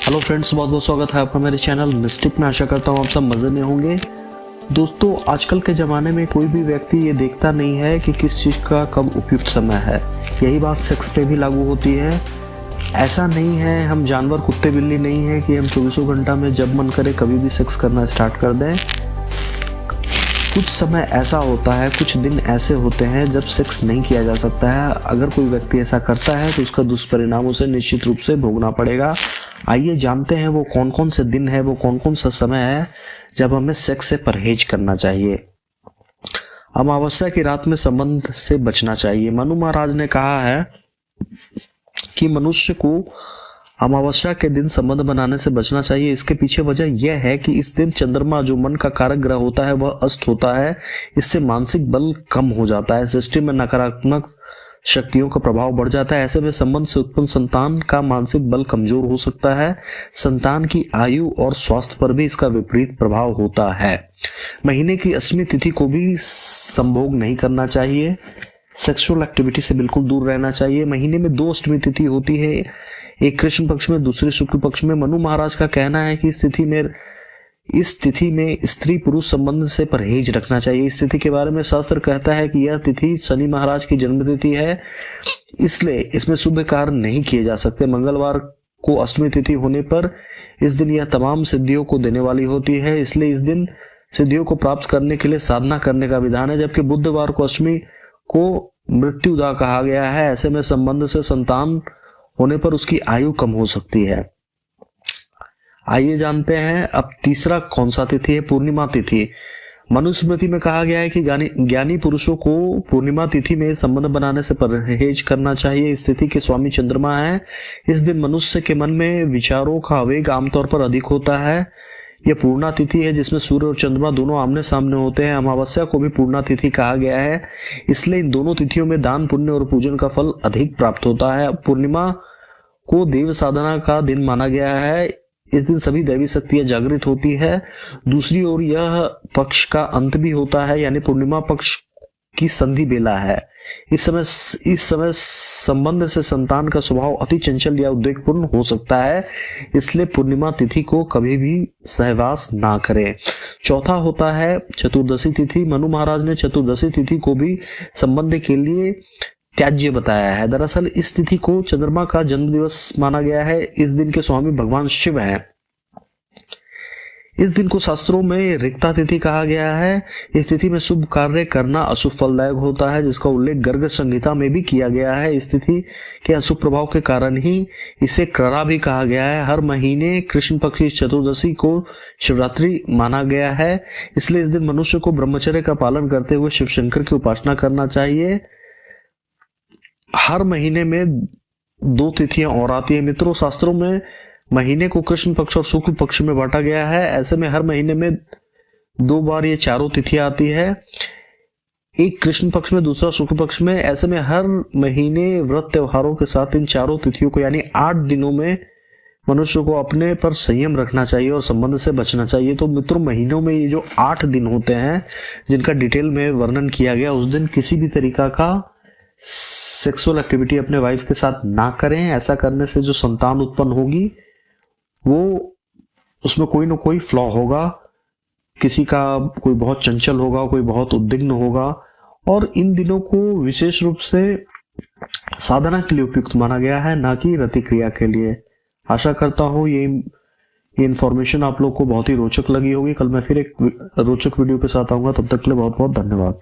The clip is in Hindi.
हेलो फ्रेंड्स, बहुत बहुत स्वागत है आपका मेरे चैनल मिस्टिक में। आशा करता हूँ आप सब मज़े में होंगे। दोस्तों, आजकल के ज़माने में कोई भी व्यक्ति ये देखता नहीं है कि किस चीज़ का कब उपयुक्त समय है। यही बात सेक्स पे भी लागू होती है। ऐसा नहीं है, हम जानवर कुत्ते बिल्ली नहीं है कि हम 24 घंटा में जब मन करे कभी भी सेक्स करना स्टार्ट कर दें। कुछ समय ऐसा होता है, कुछ दिन ऐसे होते हैं जब सेक्स नहीं किया जा सकता है। अगर कोई व्यक्ति ऐसा करता है तो उसका दुष्परिणाम उसे निश्चित रूप से भोगना पड़ेगा। आइए जानते हैं वो कौन कौन से दिन है, वो कौन कौन सा समय है जब हमें सेक्स से परहेज करना चाहिए। अमावस्या की रात में संबंध से बचना चाहिए। मनु महाराज ने कहा है कि मनुष्य को अमावस्या के दिन संबंध बनाने से बचना चाहिए। इसके पीछे वजह यह है कि इस दिन चंद्रमा, जो मन का कारक ग्रह होता है, वह अस्त होता है। इससे मानसिक बल कम हो जाता है, सृष्टि में नकारात्मक शक्तियों का प्रभाव बढ़ जाता है। ऐसे में संबंध से उत्पन्न संतान का मानसिक बल कमजोर हो सकता है। संतान की आयु और स्वास्थ्य पर भी इसका विपरीत प्रभाव होता है। महीने की 8वीं तिथि को भी संभोग नहीं करना चाहिए। सेक्सुअल एक्टिविटी से बिल्कुल दूर रहना चाहिए। महीने में 2 अष्टमी तिथि होती है, एक कृष्ण पक्ष में, दूसरी शुक्ल पक्ष में। मनु महाराज का कहना है कि इस तिथि में स्त्री पुरुष संबंध से परहेज रखना चाहिए। इस तिथि के बारे में शास्त्र कहता है कि यह तिथि शनि महाराज की जन्मतिथि है, इसलिए इसमें शुभ कार्य नहीं किए जा सकते। मंगलवार को अष्टमी तिथि होने पर इस दिन यह तमाम सिद्धियों को देने वाली होती है, इसलिए इस दिन सिद्धियों को प्राप्त करने के लिए साधना करने का विधान है। जबकि बुधवार को अष्टमी को मृत्युदा कहा गया है। ऐसे में संबंध से संतान होने पर उसकी आयु कम हो सकती है। आइए जानते हैं अब तीसरा कौन सा तिथि है, पूर्णिमा तिथि। मनुस्मृति में कहा गया है कि ज्ञानी पुरुषों को पूर्णिमा तिथि में संबंध बनाने से परहेज करना चाहिए। इस तिथि के स्वामी चंद्रमा है। इस दिन मनुष्य के मन में विचारों का आवेग आमतौर पर अधिक होता है। यह पूर्णा तिथि है जिसमें सूर्य और चंद्रमा दोनों आमने सामने होते हैं। अमावस्या को भी पूर्णा तिथि कहा गया है, इसलिए इन दोनों तिथियों में दान पुण्य और पूजन का फल अधिक प्राप्त होता है। पूर्णिमा को देव साधना का दिन माना गया है। इस दिन सभी दैवी शक्तियां जागृत होती है। दूसरी ओर यह पक्ष का अंत भी होता है, यानी पूर्णिमा पक्ष की संधि बेला है। इस समय संबंध से संतान का स्वभाव अति चंचल या उद्वेगपूर्ण हो सकता है, इसलिए पूर्णिमा तिथि को कभी भी सहवास ना करें। चौथा होता है चतुर्दशी तिथि। मनु महाराज ने चतुर्दशी तिथि को भी संबंध के लिए त्याज्य बताया है। दरअसल इस तिथि को चंद्रमा का जन्म दिवस माना गया है। इस दिन के स्वामी भगवान शिव हैं। इस दिन को शास्त्रों में रिक्ता तिथि कहा गया है। इस तिथि में शुभ कार्य करना अशुभ फलदायक होता है, जिसका उल्लेख गर्ग संहिता में भी किया गया है। इस तिथि के अशुभ प्रभाव के कारण ही इसे क्ररा भी कहा गया है। हर महीने कृष्ण पक्ष की चतुर्दशी को शिवरात्रि माना गया है, इसलिए इस दिन मनुष्य को ब्रह्मचर्य का पालन करते हुए शिव शंकर की उपासना करना चाहिए। हर महीने में 2 तिथियां और आती है। मित्रों, शास्त्रों में महीने को कृष्ण पक्ष और शुक्ल पक्ष में बांटा गया है। ऐसे में हर महीने में 2 बार ये चारों तिथियां आती है, एक कृष्ण पक्ष में, दूसरा शुक्ल पक्ष में। ऐसे में हर महीने व्रत त्योहारों के साथ इन चारों तिथियों को, यानी 8 दिनों में मनुष्य को अपने पर संयम रखना चाहिए और संबंध से बचना चाहिए। तो मित्रों, महीनों में ये जो 8 दिन होते हैं जिनका डिटेल में वर्णन किया गया, उस दिन किसी भी तरीका का सेक्सुअल एक्टिविटी अपने वाइफ के साथ ना करें। ऐसा करने से जो संतान उत्पन्न होगी वो उसमें कोई ना कोई फ्लॉ होगा। किसी का कोई बहुत चंचल होगा, कोई बहुत उद्विग्न होगा। और इन दिनों को विशेष रूप से साधना के लिए उपयुक्त माना गया है, ना कि रति क्रिया के लिए। आशा करता हूँ ये इन्फॉर्मेशन आप लोग को बहुत ही रोचक लगी होगी। कल मैं फिर एक रोचक वीडियो के साथ आऊंगा। तब तक के लिए बहुत बहुत धन्यवाद।